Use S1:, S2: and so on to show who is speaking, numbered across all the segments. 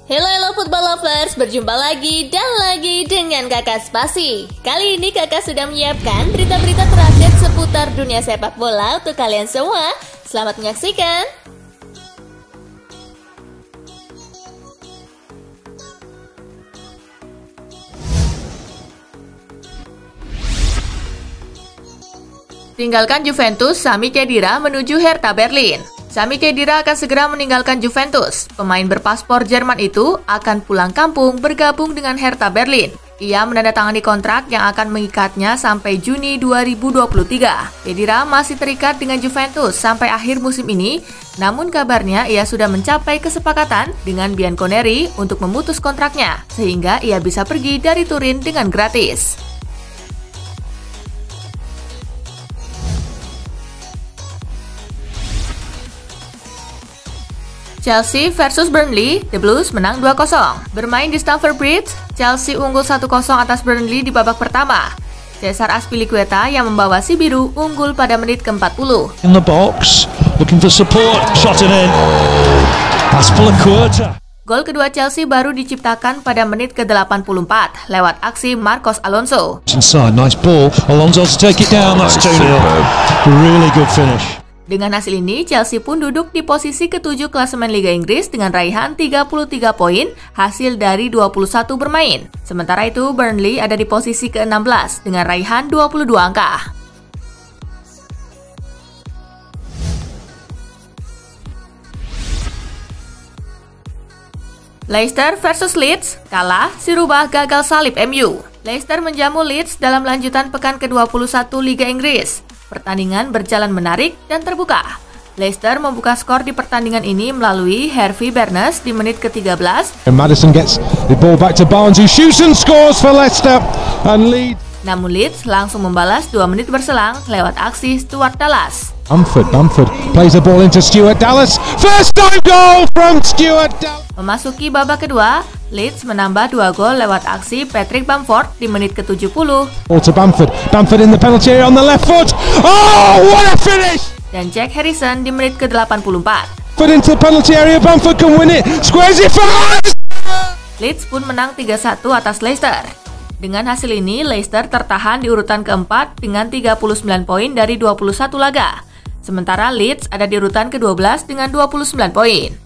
S1: Hello football lovers, berjumpa lagi dan lagi dengan Kakak Spasi. Kali ini Kakak sudah menyiapkan berita-berita terupdate seputar dunia sepak bola untuk kalian semua. Selamat menyaksikan. Tinggalkan Juventus, Sami Khedira menuju Hertha Berlin. Sami Khedira akan segera meninggalkan Juventus. Pemain berpaspor Jerman itu akan pulang kampung bergabung dengan Hertha Berlin. Ia menandatangani kontrak yang akan mengikatnya sampai Juni 2023. Khedira masih terikat dengan Juventus sampai akhir musim ini, namun kabarnya ia sudah mencapai kesepakatan dengan Bianconeri untuk memutus kontraknya, sehingga ia bisa pergi dari Turin dengan gratis. Chelsea versus Burnley, The Blues menang 2-0. Bermain di Stamford Bridge, Chelsea unggul 1-0 atas Burnley di babak pertama. Cesar Azpilicueta yang membawa si biru unggul pada menit ke-40.
S2: In the box, looking for support, shot it in. Azpilicueta.
S1: Gol kedua Chelsea baru diciptakan pada menit ke-84 lewat aksi Marcos Alonso.
S2: Inside, nice ball. Alonso to take it down. That's 2-0. Really good finish.
S1: Dengan hasil ini, Chelsea pun duduk di posisi ke-7 klasemen Liga Inggris dengan raihan 33 poin hasil dari 21 bermain. Sementara itu, Burnley ada di posisi ke-16 dengan raihan 22 angka. Leicester versus Leeds, kalah, si rubah gagal salib MU. Leicester menjamu Leeds dalam lanjutan pekan ke-21 Liga Inggris. Pertandingan berjalan menarik dan terbuka. Leicester membuka skor di pertandingan ini melalui Harvey Barnes di menit ke-13.
S2: Maddison gets the ball back to Barnes who shoots and scores for Leicester and Leeds.
S1: Namun Leeds langsung membalas 2 menit berselang lewat aksi Stuart Dallas.
S2: Bamford plays the ball into Stuart Dallas. First time goal from Stuart Dallas.
S1: Memasuki babak kedua, Leeds menambah 2 gol lewat aksi Patrick Bamford di menit ke-70.
S2: Ball to Bamford in the penalty area on the left foot. Oh, what a finish!
S1: Dan Jack Harrison di menit ke-84.
S2: Put into the penalty area, Bamford can win it. Squares it for us!
S1: Leeds pun menang 3-1 atas Leicester. Dengan hasil ini, Leicester tertahan di urutan keempat dengan 39 poin dari 21 laga. Sementara Leeds ada di urutan ke-12 dengan 29 poin.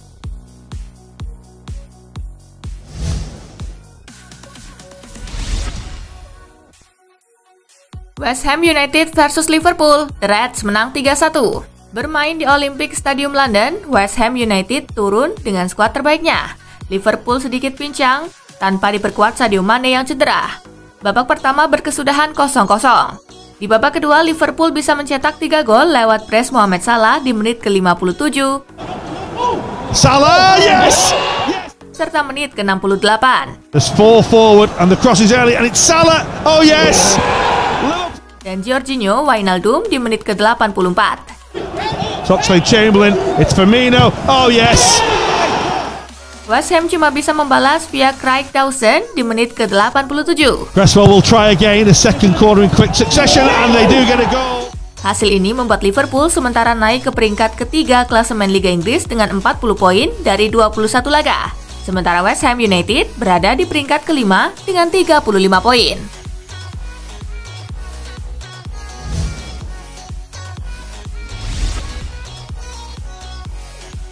S1: West Ham United versus Liverpool, The Reds menang 3-1. Bermain di Olympic Stadium London, West Ham United turun dengan skuad terbaiknya. Liverpool sedikit pincang, tanpa diperkuat Sadio Mane yang cedera. Babak pertama berkesudahan 0-0. Di babak kedua, Liverpool bisa mencetak 3 gol lewat press Mohamed Salah di menit ke-57.
S2: Salah, yes!
S1: Serta menit ke-68.
S2: There's 4 forward and the cross is early and it's Salah. Oh yes!
S1: Dan Jorginho Wijnaldum di menit ke-84.
S2: Oxlade-Chamberlain, it's Firmino. Oh yes!
S1: West Ham cuma bisa membalas via Craig Dawson di menit ke-87.
S2: Cresswell will try again, a second quarter in quick succession, and they do get a goal.
S1: Hasil ini membuat Liverpool sementara naik ke peringkat ketiga klasemen Liga Inggris dengan 40 poin dari 21 laga. Sementara West Ham United berada di peringkat kelima dengan 35 poin.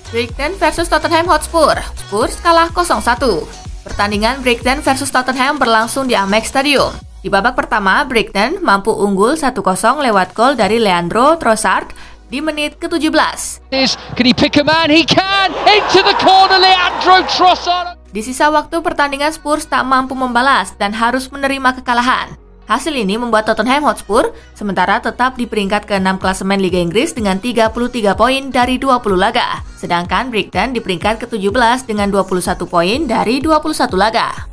S1: Brighton versus Tottenham Hotspur, Spurs kalah 0-1. Pertandingan Brighton versus Tottenham berlangsung di Amex Stadium. Di babak pertama, Brighton mampu unggul 1-0 lewat gol dari Leandro Trossard di menit ke-17.
S3: Can he pick a man? He can! Into the corner, Leandro Trossard!
S1: Di sisa waktu pertandingan, Spurs tak mampu membalas dan harus menerima kekalahan. Hasil ini membuat Tottenham Hotspur sementara tetap di peringkat ke-6 klasemen Liga Inggris dengan 33 poin dari 20 laga. Sedangkan Brighton di peringkat ke-17 dengan 21 poin dari 21 laga.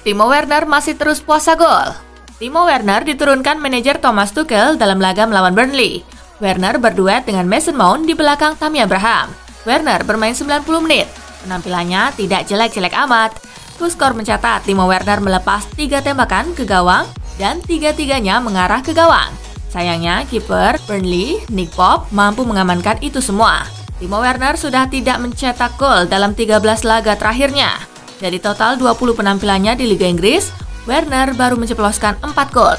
S1: Timo Werner masih terus puasa gol. Timo Werner diturunkan manajer Thomas Tuchel dalam laga melawan Burnley. Werner berduet dengan Mason Mount di belakang Tammy Abraham. Werner bermain 90 menit. Penampilannya tidak jelek-jelek amat. Skor mencatat Timo Werner melepas 3 tembakan ke gawang dan 3-3-nya mengarah ke gawang. Sayangnya, kiper Burnley, Nick Pope, mampu mengamankan itu semua. Timo Werner sudah tidak mencetak gol dalam 13 laga terakhirnya. Dari total 20 penampilannya di Liga Inggris, Werner baru menceploskan 4 gol.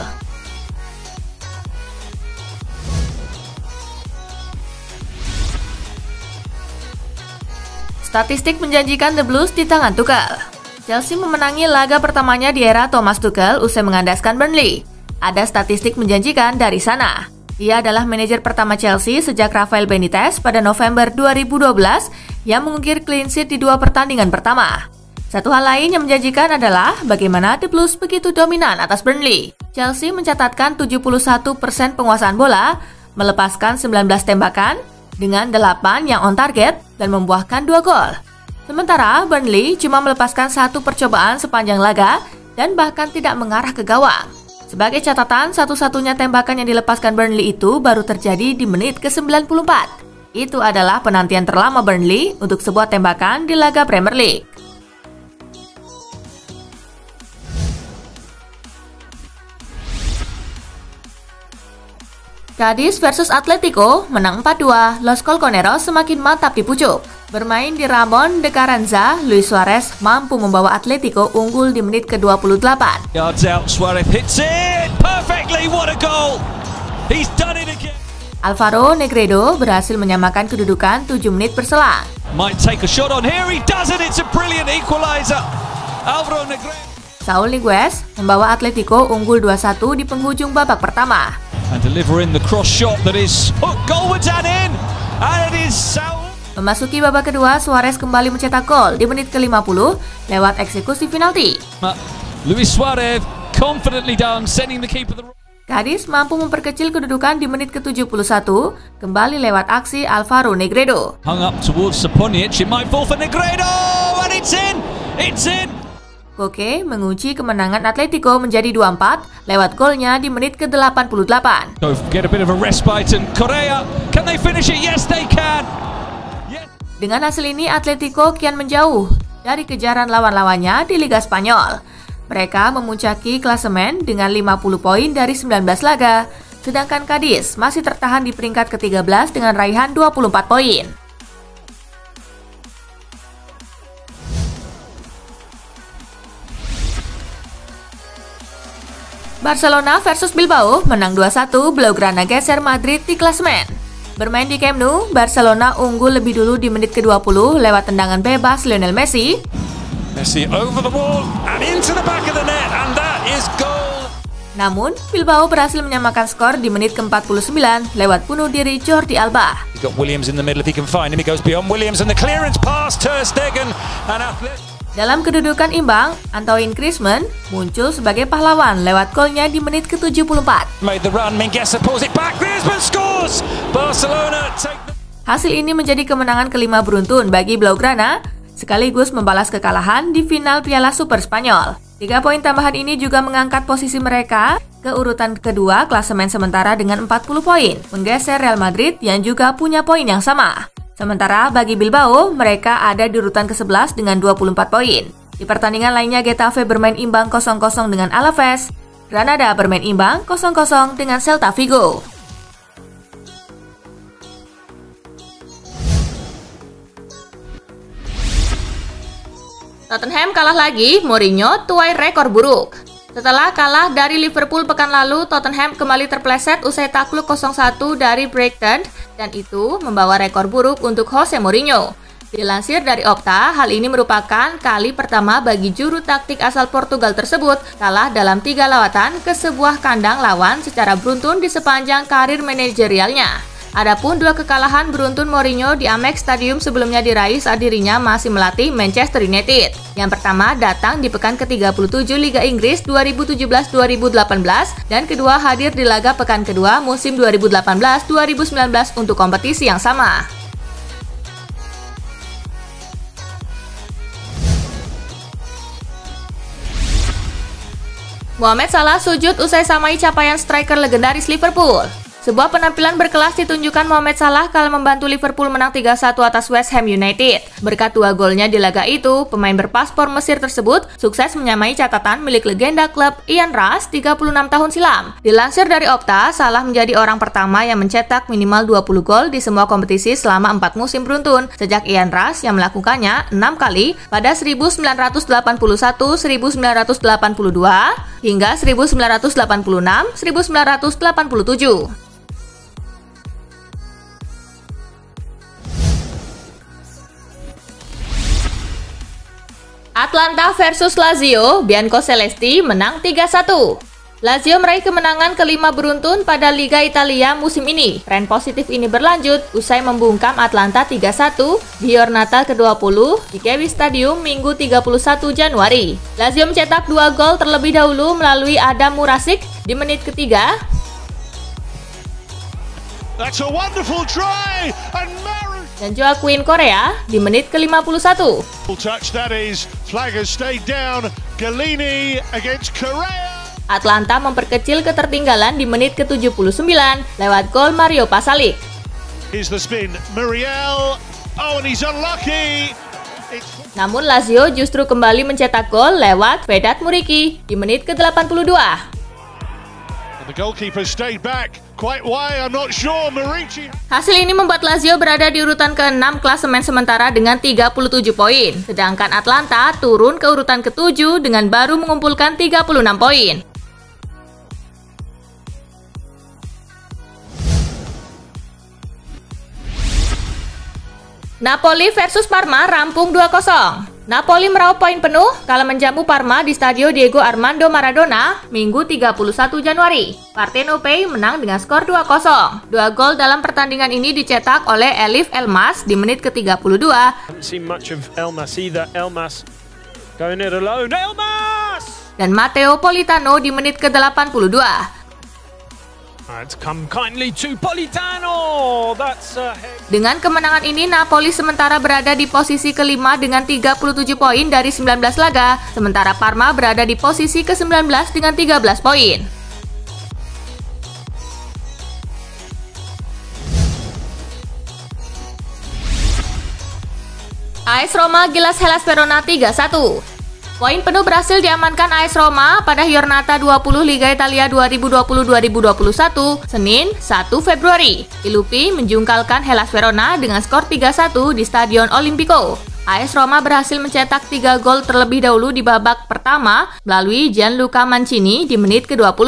S1: Statistik menjanjikan The Blues di tangan Tuchel. Chelsea memenangi laga pertamanya di era Thomas Tuchel usai mengandaskan Burnley. Ada statistik menjanjikan dari sana. Ia adalah manajer pertama Chelsea sejak Rafael Benitez pada November 2012 yang mengukir clean sheet di 2 pertandingan pertama. Satu hal lain yang menjanjikan adalah bagaimana The Blues begitu dominan atas Burnley. Chelsea mencatatkan 71% penguasaan bola, melepaskan 19 tembakan, dengan 8 yang on target dan membuahkan 2 gol. Sementara Burnley cuma melepaskan 1 percobaan sepanjang laga dan bahkan tidak mengarah ke gawang. Sebagai catatan, satu-satunya tembakan yang dilepaskan Burnley itu baru terjadi di menit ke-94. Itu adalah penantian terlama Burnley untuk sebuah tembakan di laga Premier League. Cadiz versus Atletico menang 4-2, Los Colchoneros semakin mantap di pucuk. Bermain di Ramon de Carranza, Luis Suarez mampu membawa Atletico unggul di menit ke-28.
S4: Yards out, Suarez hits it perfectly, what a goal! He's done it again.
S1: Alvaro Negredo berhasil menyamakan kedudukan 7 menit berselang.
S4: Might take a shot on here, he does it, it's a brilliant equalizer. Alvaro Negredo.
S1: Saul Niguez membawa Atletico unggul 2-1 di penghujung babak pertama.
S4: And delivering the cross shot that is goalwards and in, and it is Saul.
S1: Memasuki babak kedua, Suarez kembali mencetak gol di menit ke-50 lewat eksekusi penalti.
S4: Luis Suarez confidently down, sending the keeper the...
S1: Cadiz mampu memperkecil kedudukan di menit ke-71 kembali lewat aksi Alvaro Negredo.
S4: Hung up towards Saponic, it might fall for Negredo, and it's in, it's in.
S1: Koke mengunci kemenangan Atletico menjadi 2-4 lewat golnya di menit ke-88.
S4: So get a bit of a respite and Correa, can they finish it? Yes, they can. Yes.
S1: Dengan hasil ini Atletico kian menjauh dari kejaran lawan-lawannya di Liga Spanyol. Mereka memuncaki klasemen dengan 50 poin dari 19 laga, sedangkan Cadiz masih tertahan di peringkat ke-13 dengan raihan 24 poin. Barcelona versus Bilbao menang 2-1, Blaugrana geser Madrid di klasemen. Bermain di Camp Nou, Barcelona unggul lebih dulu di menit ke-20 lewat tendangan bebas Lionel Messi.
S4: Messi over the wall and into the back of the net, and that is goal.
S1: Namun, Bilbao berhasil menyamakan skor di menit ke-49 lewat bunuh diri Jordi Alba.
S4: He's got Williams in the middle if he can find him. He goes beyond Williams and the clearance pass Ter Stegen and Athletic.
S1: Dalam kedudukan imbang, Antoine Griezmann muncul sebagai pahlawan lewat golnya di menit ke-74.
S4: Made the run, Mingueza pulls it back, Griezmann scores! Barcelona take the...
S1: Hasil ini menjadi kemenangan kelima beruntun bagi Blaugrana, sekaligus membalas kekalahan di final Piala Super Spanyol. 3 poin tambahan ini juga mengangkat posisi mereka ke urutan kedua klasemen sementara dengan 40 poin, menggeser Real Madrid yang juga punya poin yang sama. Sementara bagi Bilbao, mereka ada di urutan ke-11 dengan 24 poin. Di pertandingan lainnya, Getafe bermain imbang 0-0 dengan Alaves, Granada bermain imbang 0-0 dengan Celta Vigo. Tottenham kalah lagi, Mourinho tuai rekor buruk. Setelah kalah dari Liverpool pekan lalu, Tottenham kembali terpleset usai takluk 0-1 dari Brighton dan itu membawa rekor buruk untuk Jose Mourinho. Dilansir dari Opta, hal ini merupakan kali pertama bagi juru taktik asal Portugal tersebut kalah dalam 3 lawatan ke sebuah kandang lawan secara beruntun di sepanjang karir manajerialnya. Adapun 2 kekalahan beruntun Mourinho di Amex Stadium sebelumnya diraih saat dirinya masih melatih Manchester United. Yang pertama datang di pekan ke-37 Liga Inggris 2017-2018 dan kedua hadir di laga pekan kedua musim 2018-2019 untuk kompetisi yang sama. Mohamed Salah sujud usai samai capaian striker legendaris Liverpool. Sebuah penampilan berkelas ditunjukkan Mohamed Salah kala membantu Liverpool menang 3-1 atas West Ham United. Berkat 2 golnya di laga itu, pemain berpaspor Mesir tersebut sukses menyamai catatan milik legenda klub Ian Rush 36 tahun silam. Dilansir dari Opta, Salah menjadi orang pertama yang mencetak minimal 20 gol di semua kompetisi selama 4 musim beruntun, sejak Ian Rush yang melakukannya 6 kali pada 1981, 1982, hingga 1986, 1987. Atlanta versus Lazio, Biancocelesti menang 3-1. Lazio meraih kemenangan kelima beruntun pada Liga Italia musim ini. Tren positif ini berlanjut usai membungkam Atlanta 3-1 di Giornata ke-20 di Kewi Stadium Minggu 31 Januari. Lazio mencetak 2 gol terlebih dahulu melalui Adam Murasic di menit ketiga.
S5: That's a wonderful try and
S1: dan Joaquin Correa di menit ke-51.
S5: touch that is. Flag has stayed down. Galini against Correa.
S1: Atlanta memperkecil ketertinggalan di menit ke-79 lewat gol Mario Pasalic.
S5: Here's the spin. Muriel. Oh, and he's unlucky.
S1: Namun Lazio justru kembali mencetak gol lewat Vedat Muriqi di menit ke-82.
S5: And the goalkeeper stayed back. Quite why, I'm not sure. Muriqi.
S1: Hasil ini membuat Lazio berada di urutan ke-6 klasemen sementara dengan 37 poin. Sedangkan Atlanta turun ke urutan ke-7 dengan baru mengumpulkan 36 poin. Napoli versus Parma rampung 2-0. Napoli meraup poin penuh kala menjamu Parma di Stadio Diego Armando Maradona Minggu 31 Januari. Partenopei menang dengan skor 2-0. 2 gol dalam pertandingan ini dicetak oleh Elif Elmas di menit ke-32. Dan Matteo Politano di menit ke-82. Dengan kemenangan ini, Napoli sementara berada di posisi kelima dengan 37 poin dari 19 laga, sementara Parma berada di posisi ke-19 dengan 13 poin. AS Roma gilas Hellas Verona 3-1. Poin penuh berhasil diamankan AS Roma pada Giornata 20 Liga Italia 2020-2021, Senin 1 Februari. I Lupi menjungkalkan Hellas Verona dengan skor 3-1 di Stadion Olimpico. AS Roma berhasil mencetak 3 gol terlebih dahulu di babak pertama melalui Gianluca Mancini di menit ke-20.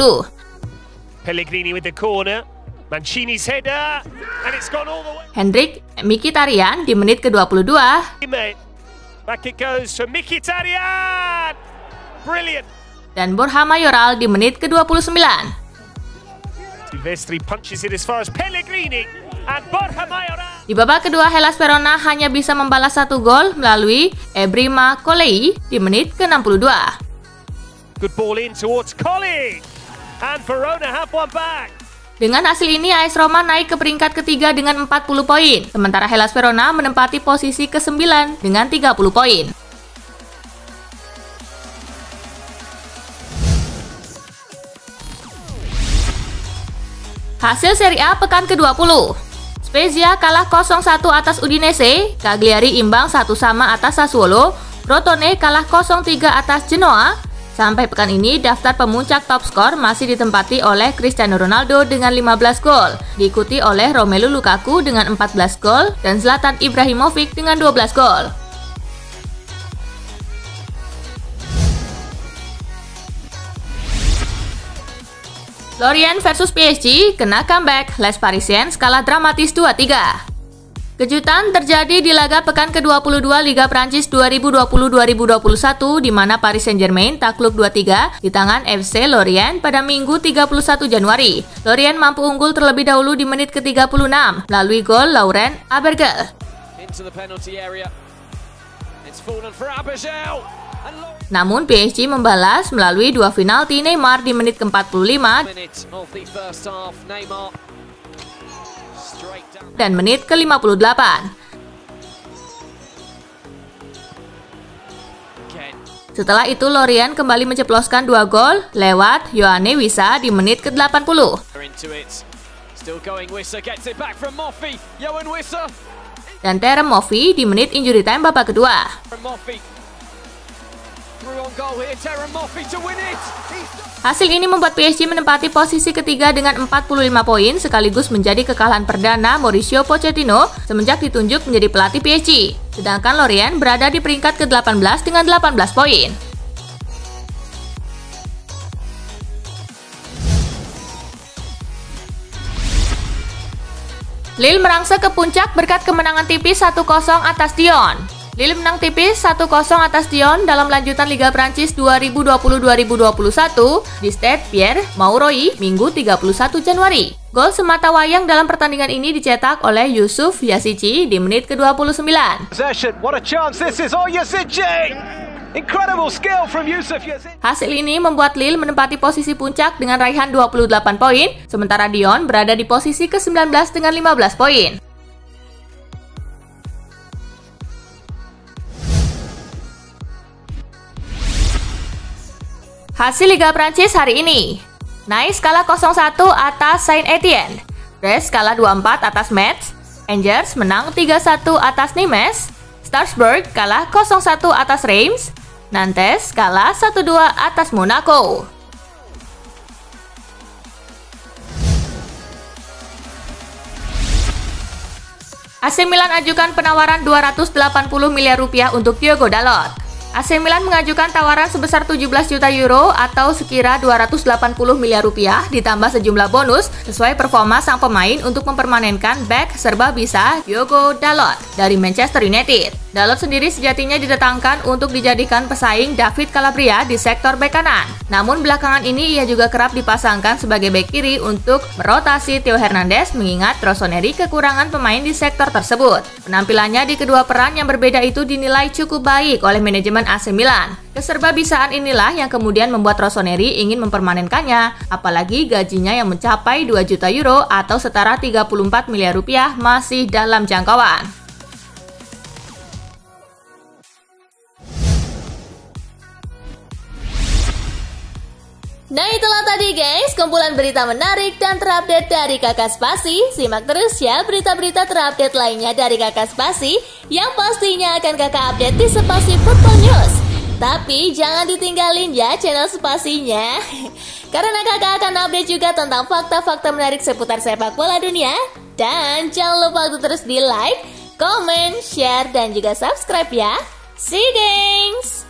S6: Pellegrini with the corner. Mancini's header and it's gone all the way.
S1: Hendrik Mkhitaryan di menit ke-22.
S6: Back it goes to Mkhitaryan. Brilliant.
S1: Dan Borja Mayoral di menit ke-29.
S6: Silvestri punches it as far as Pellegrini and Borja Mayoral.
S1: Di babak kedua, Hellas Verona hanya bisa membalas 1 gol melalui Ebrima Colley di menit ke-62.
S6: Good ball in towards Colley. And Verona have one back.
S1: Dengan hasil ini, AS Roma naik ke peringkat ketiga dengan 40 poin, sementara Hellas Verona menempati posisi ke-9 dengan 30 poin. Hasil Serie A pekan ke-20. Spezia kalah 0-1 atas Udinese, Cagliari imbang 1-1 atas Sassuolo, Crotone kalah 0-3 atas Genoa. Sampai pekan ini, daftar pemuncak top skor masih ditempati oleh Cristiano Ronaldo dengan 15 gol, diikuti oleh Romelu Lukaku dengan 14 gol, dan Zlatan Ibrahimovic dengan 12 gol. Lorient versus PSG kena comeback, Les Parisiens kalah dramatis 2-3. Kejutan terjadi di laga pekan ke-22 Liga Prancis 2020-2021 di mana Paris Saint-Germain takluk 2-3 di tangan FC Lorient pada Minggu 31 Januari. Lorient mampu unggul terlebih dahulu di menit ke-36 melalui gol Laurent Abergel. Namun PSG membalas melalui 2 penalti Neymar di menit ke-45 dan menit ke-58. Setelah itu Lorient kembali menceploskan 2 gol lewat Yoane Wissa di menit ke-80.
S3: Still going, Wissa gets it back from Moffey. Johan Wissa.
S1: Dan Terem Moffey di menit injury time babak kedua.
S3: Moffey. Through on goal here, Terem Moffey to win it.
S1: Hasil ini membuat PSG menempati posisi ketiga dengan 45 poin sekaligus menjadi kekalahan perdana Mauricio Pochettino semenjak ditunjuk menjadi pelatih PSG. Sedangkan Lorient berada di peringkat ke-18 dengan 18 poin. Lille merangsek ke puncak berkat kemenangan tipis 1-0 atas Dijon. Lille menang tipis 1-0 atas Dijon dalam lanjutan Liga Prancis 2020-2021 di Stade Pierre-Mauroy Minggu 31 Januari. Gol semata wayang dalam pertandingan ini dicetak oleh Youssouf Yazici di menit ke-29.
S3: What a chance this is! Oh, Yazici! Incredible skill from Youssouf Yazici.
S1: Hasil ini membuat Lille menempati posisi puncak dengan raihan 28 poin, sementara Dijon berada di posisi ke-19 dengan 15 poin. Hasil Liga Prancis hari ini. Nice kalah 0-1 atas Saint-Étienne. Brest kalah 2-4 atas Metz. Angers menang 3-1 atas Nimes. Strasbourg kalah 0-1 atas Reims. Nantes kalah 1-2 atas Monaco. AC Milan ajukan penawaran 280 miliar rupiah untuk Diogo Dalot. AC Milan mengajukan tawaran sebesar 17 juta euro atau sekira 280 miliar rupiah ditambah sejumlah bonus sesuai performa sang pemain untuk mempermanenkan bek serba bisa Diogo Dalot dari Manchester United. Dalot sendiri sejatinya didatangkan untuk dijadikan pesaing David Calabria di sektor bek kanan. Namun belakangan ini ia juga kerap dipasangkan sebagai bek kiri untuk merotasi Theo Hernandez mengingat Rossoneri kekurangan pemain di sektor tersebut. Penampilannya di kedua peran yang berbeda itu dinilai cukup baik oleh manajemen AC Milan. Keserbabisaan inilah yang kemudian membuat Rossoneri ingin mempermanenkannya, apalagi gajinya yang mencapai 2 juta euro atau setara 34 miliar rupiah masih dalam jangkauan. Nah itulah tadi guys, kumpulan berita menarik dan terupdate dari Kakak Spasi. Simak terus ya berita-berita terupdate lainnya dari Kakak Spasi yang pastinya akan Kakak update di Spasi Football News. Tapi jangan ditinggalin ya channel Spasinya, karena Kakak akan update juga tentang fakta-fakta menarik seputar sepak bola dunia. Dan jangan lupa untuk terus di like, comment, share, dan juga subscribe ya. See you guys!